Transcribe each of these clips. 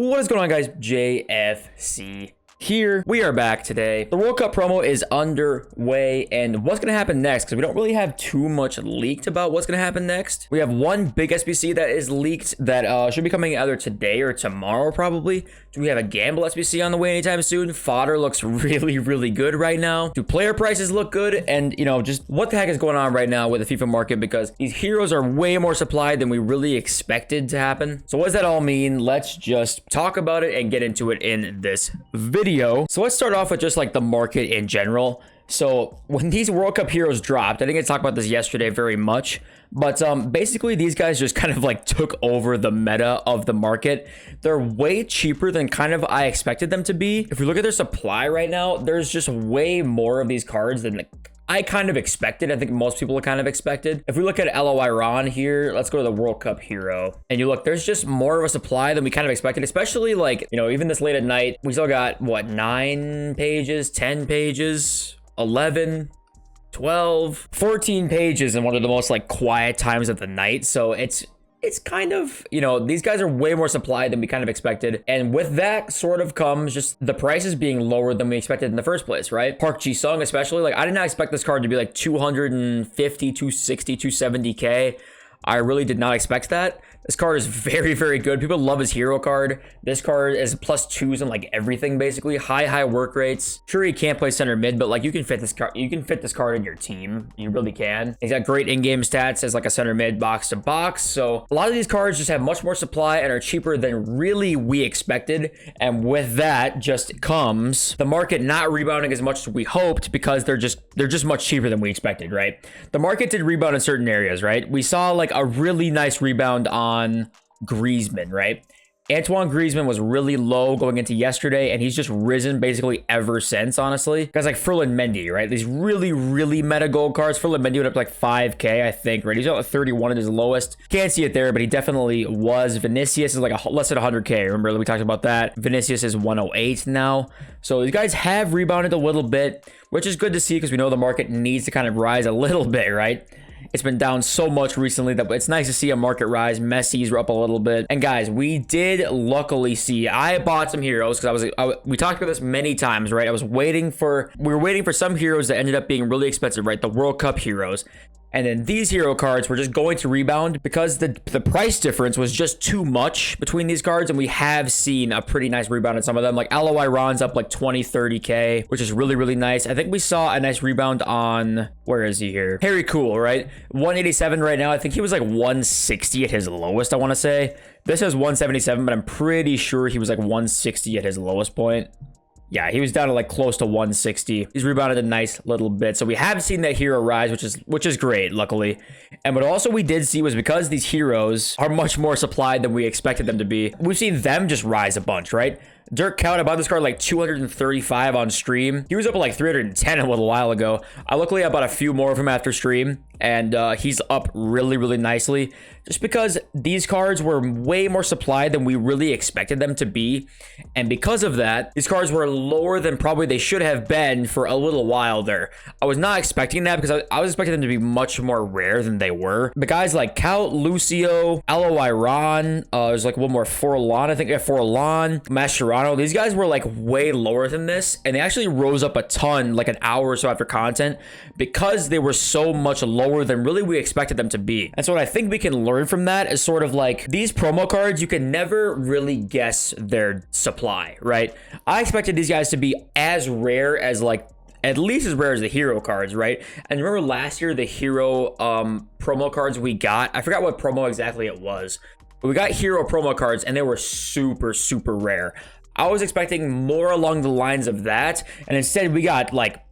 What is going on, guys? JFC here. We are back today. The World Cup promo is underway, and what's going to happen next, because we don't really have too much leaked about what's going to happen next. We have one big SBC that is leaked that should be coming either today or tomorrow, probably. Do we have a gamble SBC on the way anytime soon? Fodder looks really good right now. Do player prices look good? And, you know, just what the heck is going on right now with the FIFA market, because these heroes are way more supplied than we really expected to happen. So what does that all mean? Let's just talk about it and get into it in this video. So let's start off with just like the market in general. So when these World Cup heroes dropped, I didn't get to talk about this yesterday very much, but basically these guys just kind of like took over the meta of the market. They're way cheaper than kind of I expected them to be. If we look at their supply right now, there's just way more of these cards than I kind of expected. I think most people kind of expected. If we look at LOI Ron here, let's go to the World Cup hero. And you look, there's just more of a supply than we kind of expected, especially like, you know, even this late at night, we still got what, 9 pages, 10 pages, 11, 12, 14 pages in one of the most like quiet times of the night. So it's kind of, you know, these guys are way more supplied than we kind of expected. And with that sort of comes just the prices being lower than we expected in the first place, right? Park Ji-sung especially, like I did not expect this card to be like 250, 260, 270K. I really did not expect that. This card is very good. People love his hero card. This card is +2s in like everything, basically. High work rates. Sure, he can't play center mid, but like you can fit this card. You can fit this card in your team. You really can. He's got great in-game stats as like a center mid box to box. So a lot of these cards just have much more supply and are cheaper than really we expected. And with that just comes the market not rebounding as much as we hoped, because they're just much cheaper than we expected, right? The market did rebound in certain areas, right? We saw like a really nice rebound on Griezmann, right? Antoine Griezmann was really low going into yesterday, and he's just risen basically ever since, honestly. Guys like Ferland Mendy, right? These really meta gold cards. Ferland Mendy went up to like 5K, I think, right? He's at 31 at his lowest. Can't see it there, but he definitely was. Vinicius is like less than 100K. Remember, we talked about that. Vinicius is 108 now. So these guys have rebounded a little bit, which is good to see, because we know the market needs to kind of rise a little bit, right? It's been down so much recently that it's nice to see a market rise. Messi's up a little bit. And guys, we did luckily see, I bought some heroes because we talked about this many times, right? We were waiting for some heroes that ended up being really expensive, right? The World Cup heroes. And then these hero cards were just going to rebound because the price difference was just too much between these cards. And we have seen a pretty nice rebound in some of them. Like LOI Ron's up like 20, 30K, which is really nice. I think we saw a nice rebound on, where is he here? Harry Cool, right? 187 right now. I think he was like 160 at his lowest, I want to say. This is 177, but I'm pretty sure he was like 160 at his lowest point. Yeah, he was down to like close to 160. He's rebounded a nice little bit. So we have seen that hero rise, which is great, luckily. And what also we did see was, because these heroes are much more supplied than we expected them to be, we've seen them just rise a bunch, right? Dirk Kuyt, I bought this card like 235 on stream. He was up at like 310 a little while ago. Luckily, I bought a few more of him after stream, and he's up really nicely, just because these cards were way more supplied than we really expected them to be. And because of that, these cards were lower than probably they should have been for a little while there. I was not expecting that, because I was expecting them to be much more rare than they were. But guys like Kuyt, Lucio, LOI Ron, there's like one more Forlan, I think. Yeah, Forlan, Mascherano. These guys were like way lower than this, and they actually rose up a ton like an hour or so after content, because they were so much lower than really we expected them to be. And so what I think we can learn from that is sort of like, these promo cards, you can never really guess their supply, right? I expected these guys to be as rare as like, at least as rare as the hero cards, right? And remember last year, the hero promo cards we got, I forgot what promo exactly it was, but we got hero promo cards and they were super rare. I was expecting more along the lines of that, and instead we got like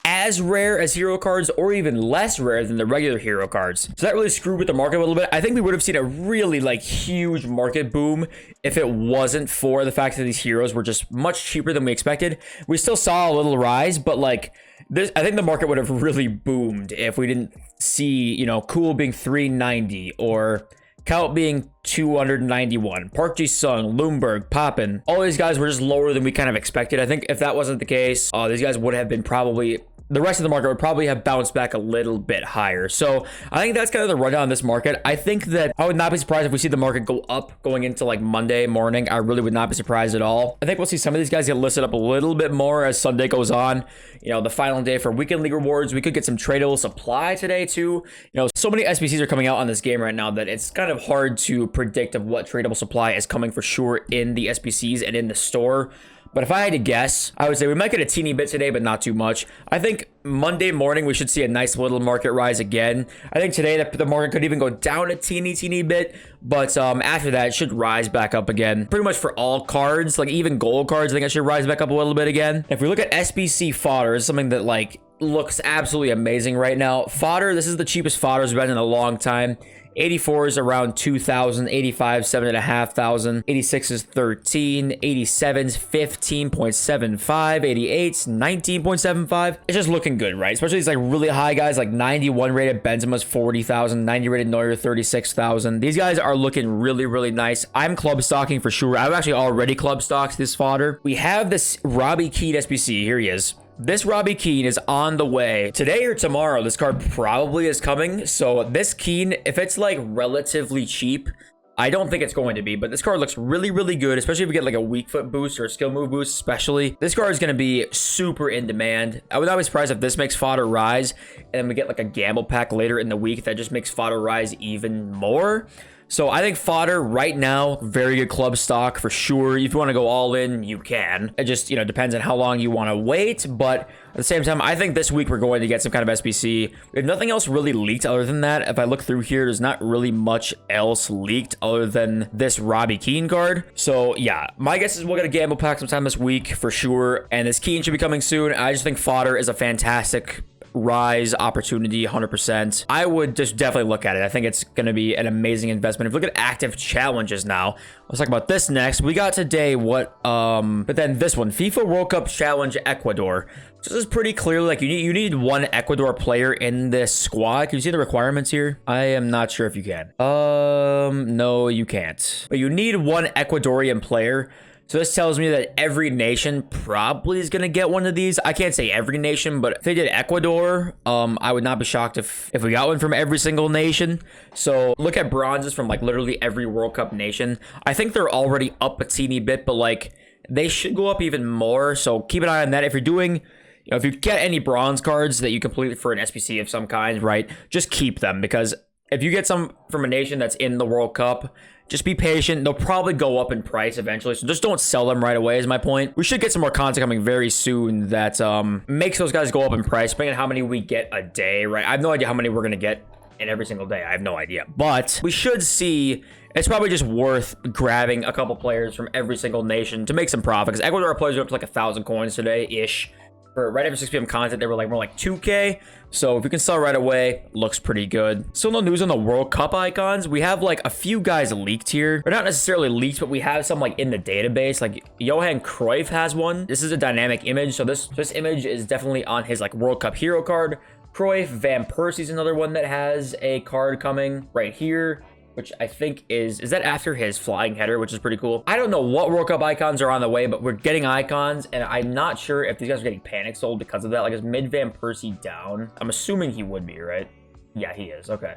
as rare as hero cards, or even less rare than the regular hero cards. So that really screwed with the market a little bit. I think we would have seen a really like huge market boom if it wasn't for the fact that these heroes were just much cheaper than we expected. We still saw a little rise, but like this, I think the market would have really boomed if we didn't see, you know, Cool being 390 or Kuyt being 291, Park Ji-sung, Lumberg, Poppin. All these guys were just lower than we kind of expected. I think if that wasn't the case, these guys would have been probably the rest of the market would probably have bounced back a little bit higher. So I think that's kind of the rundown on this market. I think that I would not be surprised if we see the market go up going into like Monday morning. I really would not be surprised at all. I think we'll see some of these guys get listed up a little bit more as Sunday goes on. You know, the final day for weekend league rewards. We could get some tradable supply today too. You know, so many SBCs are coming out on this game right now that it's kind of hard to predict of what tradable supply is coming for sure in the SBCs and in the store. But if I had to guess, I would say we might get a teeny bit today, but not too much. I think Monday morning, we should see a nice little market rise again. I think today the market could even go down a teeny bit, but after that, it should rise back up again. Pretty much for all cards, like even gold cards, I think it should rise back up a little bit again. If we look at SBC fodder, it's something that like looks absolutely amazing right now. Fodder, this is the cheapest fodders we've been in a long time. 84 is around 2,000, 85, 7,500, 86 is 13, 87 is 15.75, 88 19.75. It's just looking good, right? Especially these like really high guys, like 91 rated Benzema's 40,000, 90 rated Neuer 36,000. These guys are looking really nice. I'm club stocking for sure. I've actually already club stocked this fodder. We have this Robbie Keane SBC. Here he is. This Robbie Keane is on the way. Today or tomorrow, this card probably is coming. So this Keane, if it's like relatively cheap, I don't think it's going to be, but this card looks really good, especially if we get like a weak foot boost or a skill move boost, especially. This card is going to be super in demand. I would not be surprised if this makes fodder rise and then we get like a gamble pack later in the week that just makes fodder rise even more. So I think fodder right now, very good club stock for sure. If you want to go all in, you can. It just, you know, depends on how long you want to wait. But at the same time, I think this week we're going to get some kind of SBC. We have nothing else really leaked other than that. If I look through here, there's not really much else leaked other than this Robbie Keane card. So yeah, my guess is we'll get a gamble pack sometime this week for sure. And this Keane should be coming soon. I just think fodder is a fantastic rise opportunity, 100%. I would just definitely look at it. I think it's going to be an amazing investment. If you look at active challenges now, let's talk about this next. We got today but then this one, FIFA World Cup Challenge Ecuador. So this is pretty clearly like you need one Ecuador player in this squad. Can you see the requirements here? I am not sure if you can. No, you can't. But you need one Ecuadorian player. So this tells me that every nation probably is going to get one of these. I can't say every nation, but if they did Ecuador, I would not be shocked if we got one from every single nation. So look at bronzes from like literally every World Cup nation. I think they're already up a teeny bit, but like they should go up even more. So keep an eye on that. If you're doing, you know, if you get any bronze cards that you complete for an SBC of some kind, right, just keep them, because if you get some from a nation that's in the World Cup, just be patient. They'll probably go up in price eventually. So just don't sell them right away is my point. We should get some more content coming very soon that makes those guys go up in price, depending on how many we get a day, right? I have no idea how many we're going to get in every single day. I have no idea. But we should see, it's probably just worth grabbing a couple players from every single nation to make some profit. Because Ecuador players are up to like 1,000 coins today-ish. For right after 6 p.m. content, they were like more like 2K. So if you can sell right away, looks pretty good. Still no news on the World Cup icons. We have like a few guys leaked here. They're not necessarily leaked, but we have some like in the database. Like Johan Cruyff has one. This is a dynamic image. So this image is definitely on his like World Cup hero card. Cruyff, Van Persie's another one that has a card coming right here, which I think is that after his flying header, which is pretty cool. I don't know what World Cup icons are on the way, but we're getting icons, and I'm not sure if these guys are getting panic sold because of that. Like, is mid Van Persie down? I'm assuming he would be, right? Yeah, he is. Okay.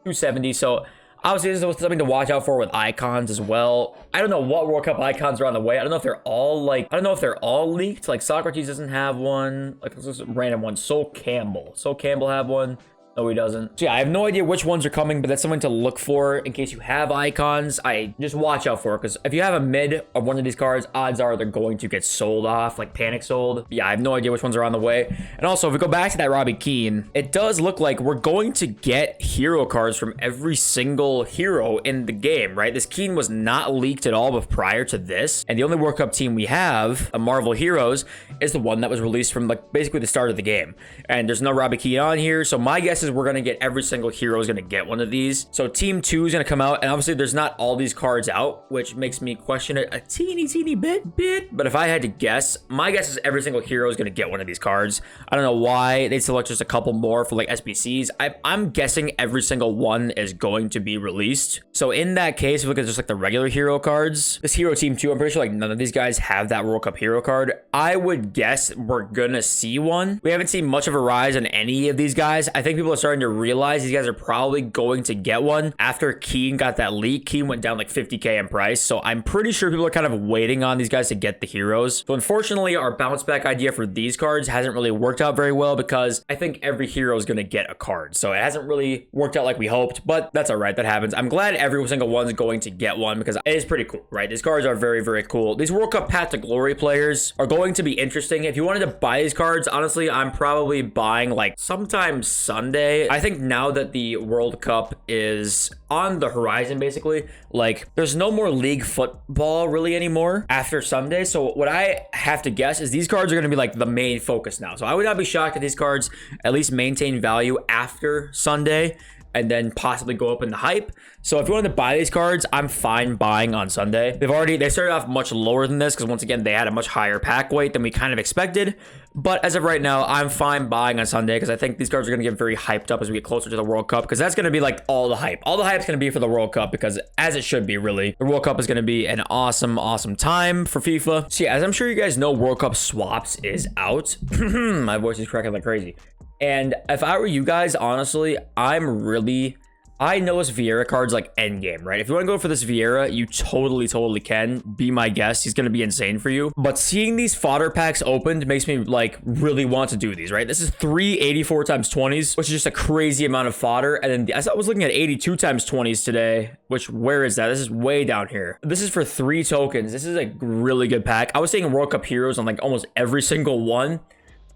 270. So obviously this is something to watch out for with icons as well. I don't know what World Cup icons are on the way. I don't know if they're all like, I don't know if they're all leaked. Like Socrates doesn't have one. Like this is a random one. Sol Campbell have one. No, he doesn't. So yeah, I have no idea which ones are coming, but that's something to look for in case you have icons. I just watch out for it, because if you have a mid of one of these cards, odds are they're going to get sold off, like panic sold. Yeah, I have no idea which ones are on the way. And also, if we go back to that Robbie Keane, it does look like we're going to get hero cards from every single hero in the game, right? This Keane was not leaked at all but prior to this. And the only World Cup team we have, a Marvel Heroes, is the one that was released from like basically the start of the game. And there's no Robbie Keane on here. So my guess is guess is we're going to get every single hero is going to get one of these. So team 2 is going to come out, and obviously there's not all these cards out, which makes me question it a teeny bit. But if I had to guess, my guess is every single hero is going to get one of these cards. I don't know why they select just a couple more for like SBCs. I'm guessing every single one is going to be released. So in that case, if you look at just like the regular hero cards, this hero team 2, I'm pretty sure like none of these guys have that World Cup hero card. I would guess we're gonna see one. We haven't seen much of a rise on any of these guys. I think people are starting to realize these guys are probably going to get one. After Keen got that leak, Keen went down like 50k in price. So I'm pretty sure people are kind of waiting on these guys to get the heroes. So unfortunately, our bounce back idea for these cards hasn't really worked out very well, because I think every hero is gonna get a card. So it hasn't really worked out like we hoped, but that's all right. That happens. I'm glad every single one's going to get one, because it is pretty cool, right? These cards are very cool. These World Cup Path to Glory players are going to be interesting. If you wanted to buy these cards, honestly, I'm probably buying like sometime Sunday. I think now that the World Cup is on the horizon, basically, like there's no more league football really anymore after Sunday. So what I have to guess is these cards are going to be like the main focus now. So I would not be shocked if these cards at least maintain value after Sunday and then possibly go up in the hype. So if you wanted to buy these cards, I'm fine buying on Sunday. They started off much lower than this, because once again, they had a much higher pack weight than we kind of expected. But as of right now, I'm fine buying on Sunday, because I think these cards are going to get very hyped up as we get closer to the World Cup, because that's going to be like all the hype. All the hype is going to be for the World Cup, because as it should be, really. The World Cup is going to be an awesome time for FIFA. So yeah, as I'm sure you guys know, World Cup Swaps is out. My voice is cracking like crazy. And if I were you guys, honestly, I know this Vieira card's like endgame, right? If you want to go for this Vieira, you totally can. Be my guest. He's going to be insane for you. But seeing these fodder packs opened makes me like really want to do these, right? This is 384 times 20s, which is just a crazy amount of fodder. And then I was looking at 82 times 20s today, which where is that? This is way down here. This is for 3 tokens. This is a really good pack. I was seeing World Cup heroes on like almost every single one.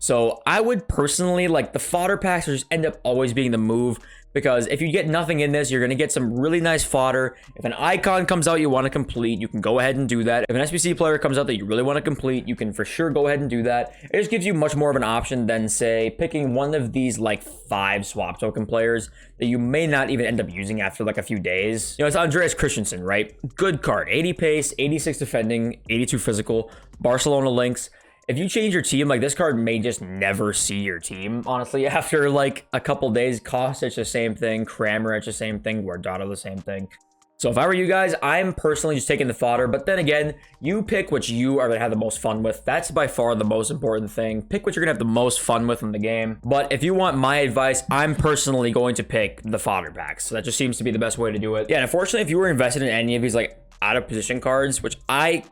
So I would personally, like, the fodder packs just end up always being the move, because if you get nothing in this, you're going to get some really nice fodder. If an icon comes out you want to complete, you can go ahead and do that. If an SBC player comes out that you really want to complete, you can for sure go ahead and do that. It just gives you much more of an option than, say, picking one of these like 5 swap token players that you may not even end up using after like a few days. You know, it's Andreas Christensen, right? Good card. 80 pace, 86 defending, 82 physical, Barcelona links. If you change your team, like, this card may just never see your team, honestly, after like a couple days. Kostic, the same thing. Kramer, the same thing. Guardado, the same thing. So if I were you guys, I'm personally just taking the fodder. But then again, you pick what you are going to have the most fun with. That's by far the most important thing. Pick what you're going to have the most fun with in the game. But if you want my advice, I'm personally going to pick the fodder packs. So that just seems to be the best way to do it. Yeah, and unfortunately, if you were invested in any of these like out of position cards, which I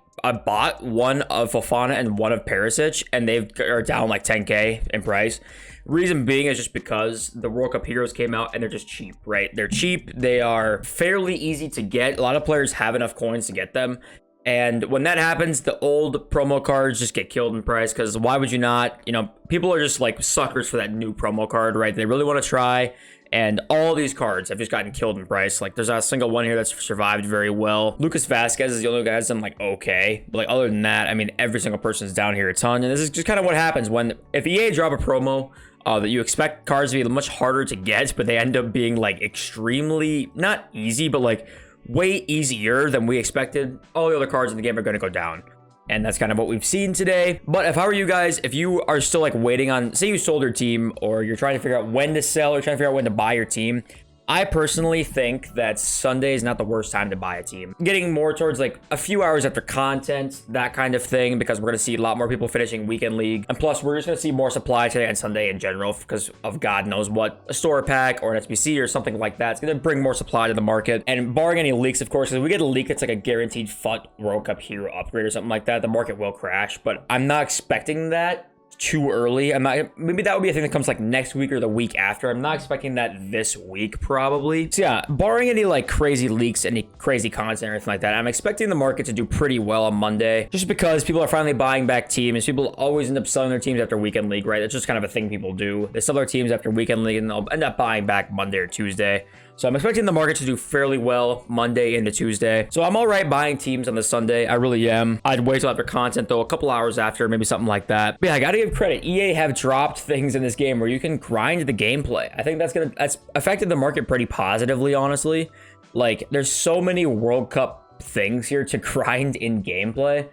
bought one of Fofana and one of Perisic, and they are down like 10k in price. Reason being is just because the World Cup heroes came out and they're just cheap, right? They're cheap. They are fairly easy to get. A lot of players have enough coins to get them. And when that happens, the old promo cards just get killed in price, because why would you not? You know, people are just like suckers for that new promo card, right? They really want to try. And all these cards have just gotten killed in price. Like, there's not a single one here that's survived very well. Lucas Vasquez is the only guy that's done like okay. But like, other than that, I mean, every single person is down here a ton. And this is just kind of what happens when, if EA drop a promo that you expect cards to be much harder to get, but they end up being like extremely, not easy, but like way easier than we expected, all the other cards in the game are going to go down. And that's kind of what we've seen today. But if I were you guys, if you are still like waiting on, say you sold your team, or you're trying to figure out when to sell, or trying to figure out when to buy your team, I personally think that Sunday is not the worst time to buy a team. Getting more towards like a few hours after content, that kind of thing, because we're going to see a lot more people finishing weekend league. And plus, we're just going to see more supply today and Sunday in general, because of God knows what, a store pack or an SBC or something like that. It's going to bring more supply to the market. And barring any leaks, of course, if we get a leak, it's like a guaranteed FUT World Cup hero upgrade or something like that, the market will crash. But I'm not expecting that too early. Maybe that would be a thing that comes like next week or the week after. I'm not expecting that this week, probably. So yeah, barring any like crazy leaks, any crazy content or anything like that, I'm expecting the market to do pretty well on Monday, just because people are finally buying back teams. People always end up selling their teams after weekend league, right? It's just kind of a thing people do. They sell their teams after weekend league and they'll end up buying back Monday or Tuesday. So I'm expecting the market to do fairly well Monday into Tuesday. So I'm all right buying teams on the Sunday. I really am. I'd wait till after content though, a couple hours after, maybe something like that. But yeah, I gotta give credit. EA have dropped things in this game where you can grind the gameplay. I think that's affected the market pretty positively, honestly. Like, there's so many World Cup things here to grind in gameplay.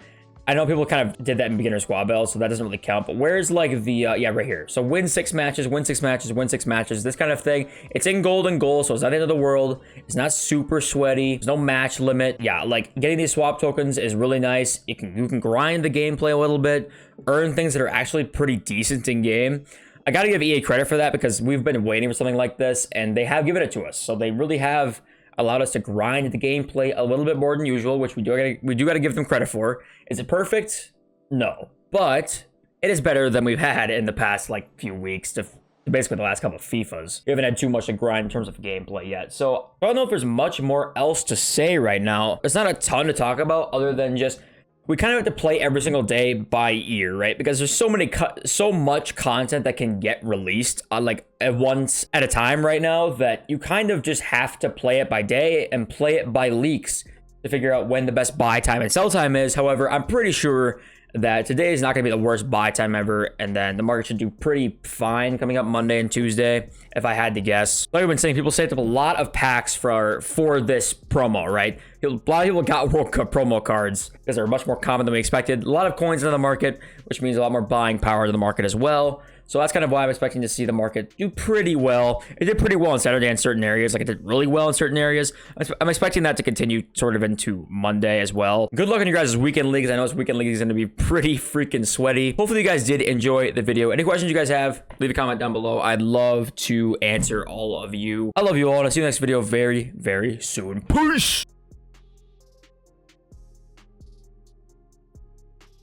I know people kind of did that in beginner squad battles, so that doesn't really count. But where's like the, yeah, right here. So win 6 matches, win 6 matches, win 6 matches, this kind of thing. It's in golden goal, so it's not the end of the world. It's not super sweaty. There's no match limit. Yeah, like getting these swap tokens is really nice. You can grind the gameplay a little bit, earn things that are actually pretty decent in game. I gotta give EA credit for that because we've been waiting for something like this, and they have given it to us. So they really have allowed us to grind the gameplay a little bit more than usual, which we do gotta give them credit for. Is it perfect? No, but it is better than we've had in the past like few weeks to basically the last couple of FIFAs. We haven't had too much to grind in terms of gameplay yet. So I don't know if there's much more else to say right now. There's not a ton to talk about other than just we kind of have to play every single day by ear, right? Because there's so much content that can get released like at once at a time right now that you kind of just have to play it by day and play it by leaks to figure out when the best buy time and sell time is. However, I'm pretty sure that today is not going to be the worst buy time ever, and then the market should do pretty fine coming up Monday and Tuesday, if I had to guess. Like I've been saying, people saved up a lot of packs for this promo, right? A lot of people got World Cup promo cards because they're much more common than we expected. A lot of coins in the market, which means a lot more buying power to the market as well. So that's kind of why I'm expecting to see the market do pretty well. It did pretty well on Saturday in certain areas. Like it did really well in certain areas. I'm expecting that to continue sort of into Monday as well. Good luck on your guys' weekend leagues. I know this weekend league is going to be pretty freaking sweaty. Hopefully you guys did enjoy the video. Any questions you guys have, leave a comment down below. I'd love to answer all of you. I love you all, and I'll see you in the next video very, very soon. Peace!